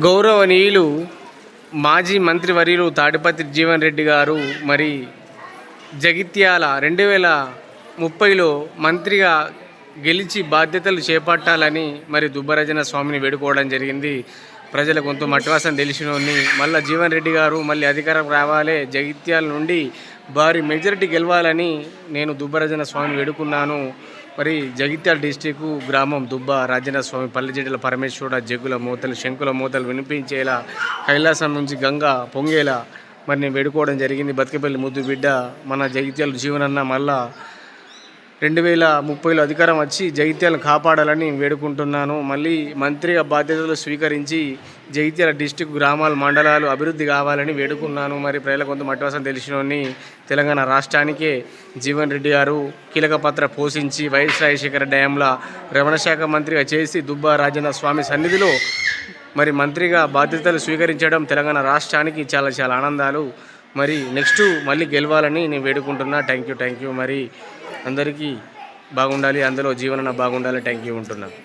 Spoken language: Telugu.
గౌరవనీయులు మాజీ మంత్రివర్యులు తాడిపత్రి జీవన్ రెడ్డి గారు మరి జగిత్యాల 2030లో మంత్రిగా గెలిచి బాధ్యతలు చేపట్టాలని మరి దుబ్బరాజన స్వామిని వేడుకోవడం జరిగింది. ప్రజల కొంత మట్టివాసం తెలిసినోని మళ్ళీ జీవన్ రెడ్డి గారు మళ్ళీ అధికారం రావాలి, జగిత్యాల నుండి భారీ మెజారిటీ గెలవాలని నేను దుబ్బరాజన స్వామిని వేడుకున్నాను. మరి జగిత్యాల డిస్టిక్ గ్రామం దుబ్బ రాజన్న స్వామి పల్లెజెడ్ల పరమేశ్వర జగ్గుల మూతలు శంకుల మూతలు వినిపించేలా, కైలాసం నుంచి గంగా పొంగేలా మరి నేను వేడుకోవడం జరిగింది. బతికపల్లి ముద్దు బిడ్డ మన జగిత్యాల జీవనన్న మళ్ళా 2030లో అధికారం వచ్చి జగిత్యాలను కాపాడాలని వేడుకుంటున్నాను. మళ్ళీ మంత్రిగా బాధ్యతలు స్వీకరించి జగిత్యాల డిస్టిక్ గ్రామాలు మండలాలు అభివృద్ధి కావాలని వేడుకున్నాను. మరి ప్రజల కొంత మట్టివాసం తెలిసినోని తెలంగాణ రాష్ట్రానికే జీవన్ రెడ్డి గారు కీలక పాత్ర పోషించి వైఎస్ రాజశేఖర డ్యాంల రవాణా శాఖ మంత్రిగా చేసి దుబ్బ రాజన్న స్వామి సన్నిధిలో మరి మంత్రిగా బాధ్యతలు స్వీకరించడం తెలంగాణ రాష్ట్రానికి చాలా చాలా ఆనందాలు. మరి నెక్స్ట్ మళ్ళీ గెలవాలని నేను వేడుకుంటున్నా. Thank you. మరి అందరికీ బాగుండాలి, అందులో జీవన బాగుండాలి. థ్యాంక్ యూ ఉంటున్నాను.